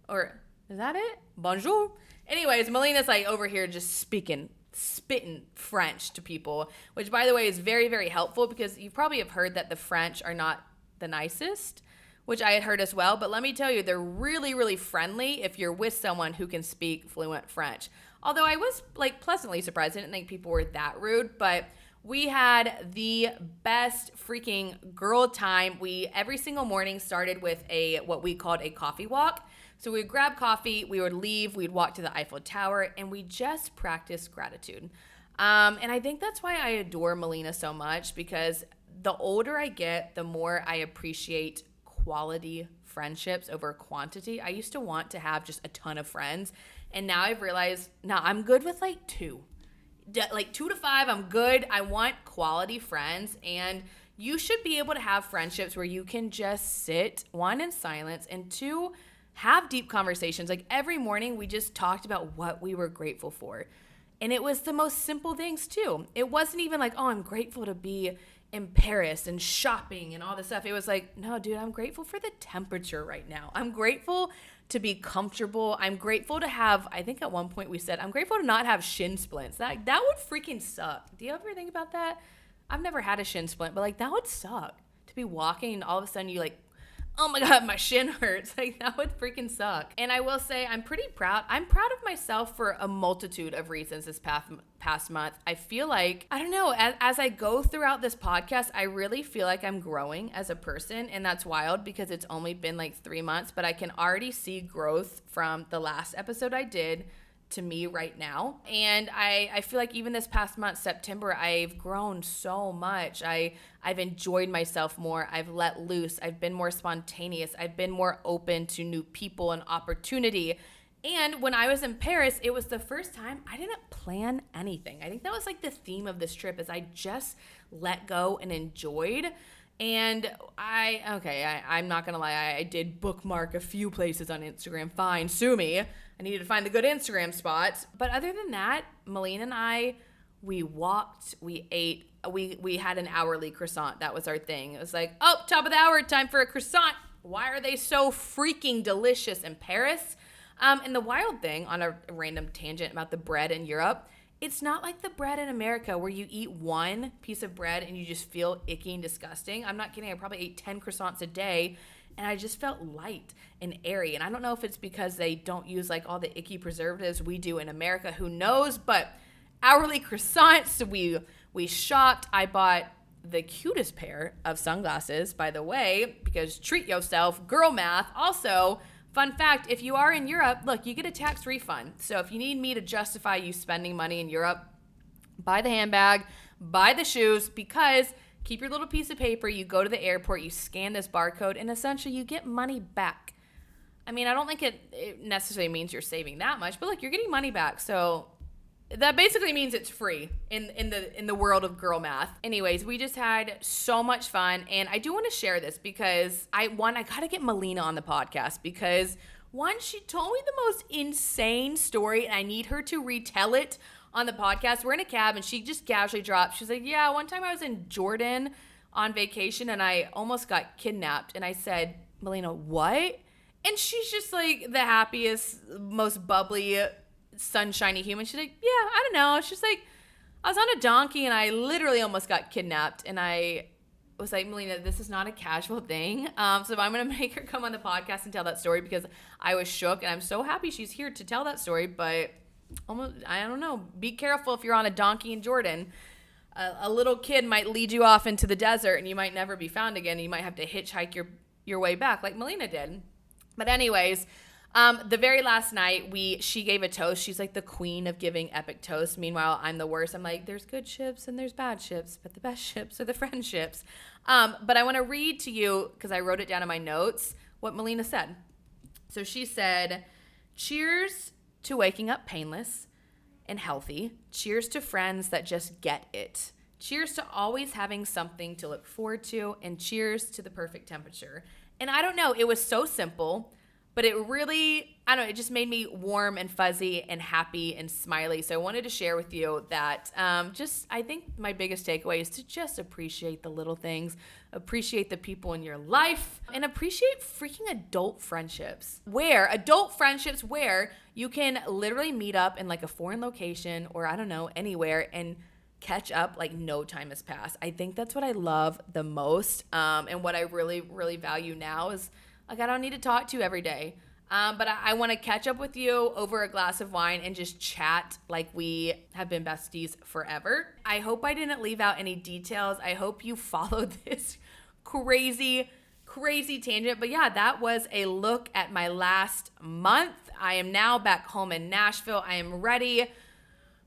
Or is that it? Bonjour. Anyways, Melina's like over here just spitting French to people, which by the way is very, very helpful because you probably have heard that the French are not the nicest, which I had heard as well. But let me tell you, they're really, really friendly if you're with someone who can speak fluent French. Although I was like pleasantly surprised. I didn't think people were that rude, but we had the best freaking girl time. We every single morning started with what we called a coffee walk. So we would grab coffee, we would leave, we'd walk to the Eiffel Tower, and we just practiced gratitude. And I think that's why I adore Melina so much, because the older I get, the more I appreciate quality friendships over quantity. I used to want to have just a ton of friends, and now I've realized, I'm good with like 2. Like 2 to 5, I'm good. I want quality friends, and you should be able to have friendships where you can just sit, 1, in silence, and 2, have deep conversations. Like every morning we just talked about what we were grateful for, and it was the most simple things too. It wasn't even like, oh, I'm grateful to be in Paris and shopping and all this stuff. It was like, no, dude, I'm grateful for the temperature right now. I'm grateful to be comfortable. I'm grateful to have, I think at one point we said, I'm grateful to not have shin splints. That would freaking suck. Do you ever think about that? I've never had a shin splint, but like that would suck. To be walking and all of a sudden you like, oh my God, my shin hurts. Like that would freaking suck. And I will say I'm pretty proud. I'm proud of myself for a multitude of reasons this past month. I feel like, I don't know, as I go throughout this podcast, I really feel like I'm growing as a person. And that's wild because it's only been like 3 months, but I can already see growth from the last episode I did to me right now. And I feel like even this past month, September, I've grown so much. I've enjoyed myself more. I've let loose. I've been more spontaneous. I've been more open to new people and opportunity. And when I was in Paris, it was the first time I didn't plan anything. I think that was like the theme of this trip is I just let go and enjoyed. And I'm not going to lie. I did bookmark a few places on Instagram. Fine, sue me. I needed to find the good Instagram spots. But other than that, Melina and I, we walked, we ate, we had an hourly croissant. That was our thing. It was like, oh, top of the hour, time for a croissant. Why are they so freaking delicious in Paris? And the wild thing, on a random tangent about the bread in Europe, it's not like the bread in America where you eat one piece of bread and you just feel icky and disgusting. I'm not kidding. I probably ate 10 croissants a day, and I just felt light and airy. And I don't know if it's because they don't use like all the icky preservatives we do in America. Who knows? But hourly croissants, we shopped. I bought the cutest pair of sunglasses, by the way, because treat yourself, girl math. Also, fun fact, if you are in Europe, look, you get a tax refund. So if you need me to justify you spending money in Europe, buy the handbag, buy the shoes, because keep your little piece of paper, you go to the airport, you scan this barcode, and essentially you get money back. I mean, I don't think it necessarily means you're saving that much, but look, you're getting money back. So that basically means it's free in the world of girl math. Anyways, we just had so much fun, and I do want to share this because I gotta get Melina on the podcast because one, she told me the most insane story, and I need her to retell it on the podcast. We're in a cab, and she just casually dropped. She's like, yeah, one time I was in Jordan on vacation, and I almost got kidnapped. And I said, Melina, what? And she's just like the happiest, most bubbly, sunshiny human. She's like, yeah, I don't know. She's like, I was on a donkey and I literally almost got kidnapped. And I was like, Melina, this is not a casual thing. So I'm going to make her come on the podcast and tell that story because I was shook, and I'm so happy she's here to tell that story. But almost, I don't know. Be careful if you're on a donkey in Jordan. A little kid might lead you off into the desert and you might never be found again. You might have to hitchhike your way back like Melina did. But anyways, the very last night, she gave a toast. She's like the queen of giving epic toasts. Meanwhile, I'm the worst. I'm like, there's good ships and there's bad ships, but the best ships are the friendships. But I want to read to you, because I wrote it down in my notes, what Melina said. So she said, cheers to waking up painless and healthy. Cheers to friends that just get it. Cheers to always having something to look forward to. And cheers to the perfect temperature. And I don't know, it was so simple, But it really, I don't know, it just made me warm and fuzzy and happy and smiley. So I wanted to share with you that I think my biggest takeaway is to just appreciate the little things, appreciate the people in your life, and appreciate freaking adult friendships. Where you can literally meet up in like a foreign location or I don't know, anywhere and catch up like no time has passed. I think that's what I love the most. And what I really, really value now is like, I don't need to talk to you every day. But I want to catch up with you over a glass of wine and just chat like we have been besties forever. I hope I didn't leave out any details. I hope you followed this crazy tangent. But yeah, that was a look at my last month. I am now back home in Nashville. I am ready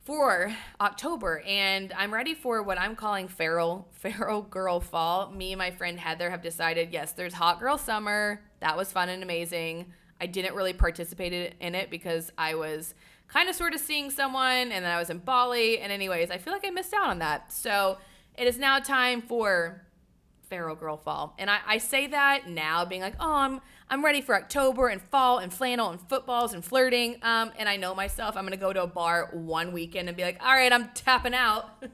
for October, and I'm ready for what I'm calling feral girl fall. Me and my friend Heather have decided, yes, there's hot girl summer. That was fun and amazing. I didn't really participate in it because I was kind of sort of seeing someone, and then I was in Bali, and anyways, I feel like I missed out on that. So it is now time for feral girl fall. And I say that now being like, oh, I'm ready for October and fall and flannel and footballs and flirting. And I know myself, I'm going to go to a bar one weekend and be like, all right, I'm tapping out.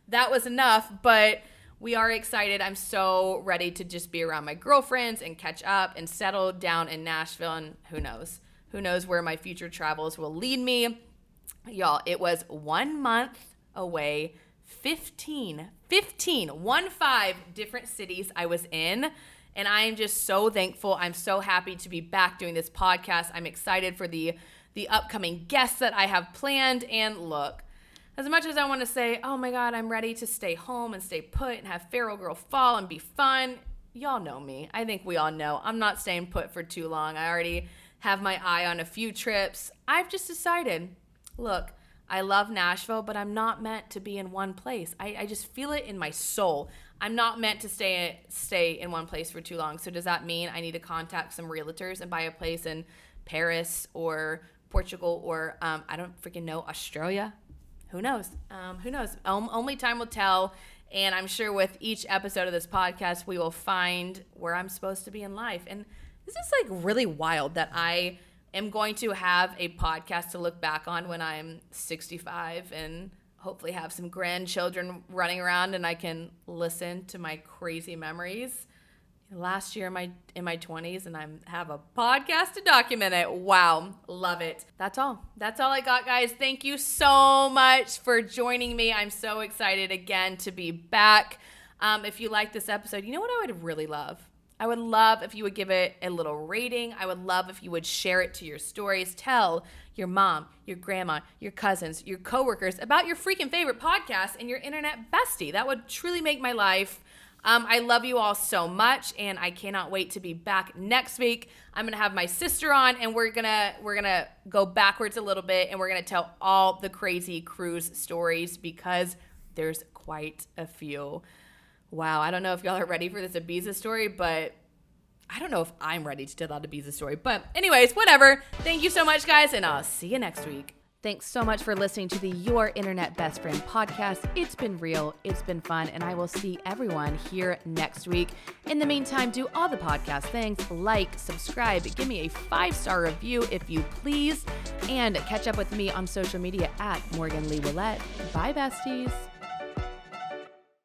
That was enough. But we are excited. I'm so ready to just be around my girlfriends and catch up and settle down in Nashville. And who knows where my future travels will lead me. Y'all, it was 1 month away. 15 different cities I was in. And I am just so thankful. I'm so happy to be back doing this podcast. I'm excited for the upcoming guests that I have planned. And look, as much as I want to say, oh my God, I'm ready to stay home and stay put and have feral girl fall and be fun. Y'all know me. I think we all know I'm not staying put for too long. I already have my eye on a few trips. I've just decided, look, I love Nashville, but I'm not meant to be in one place. I just feel it in my soul. I'm not meant to stay in one place for too long. So does that mean I need to contact some realtors and buy a place in Paris or Portugal or I don't freaking know, Australia? Who knows? Only time will tell. And I'm sure with each episode of this podcast, we will find where I'm supposed to be in life. And this is like really wild that I am going to have a podcast to look back on when I'm 65 and hopefully have some grandchildren running around and I can listen to my crazy memories. Last year in my 20s, and I have a podcast to document it. Wow, love it. That's all I got, guys. Thank you so much for joining me. I'm so excited again to be back. If you like this episode, you know what I would really love? I would love if you would give it a little rating. I would love if you would share it to your stories. Tell your mom, your grandma, your cousins, your coworkers about your freaking favorite podcast and your internet bestie. That would truly make my life. I love you all so much, and I cannot wait to be back next week. I'm gonna have my sister on, and we're gonna go backwards a little bit, and we're gonna tell all the crazy cruise stories because there's quite a few. Wow, I don't know if y'all are ready for this Ibiza story, but I don't know if I'm ready to tell that Ibiza story. But anyways, whatever. Thank you so much, guys, and I'll see you next week. Thanks so much for listening to the Your Internet Best Friend podcast. It's been real, it's been fun, and I will see everyone here next week. In the meantime, do all the podcast things, like, subscribe, give me a 5-star review if you please, and catch up with me on social media at Morgan Lee Willette. Bye, besties.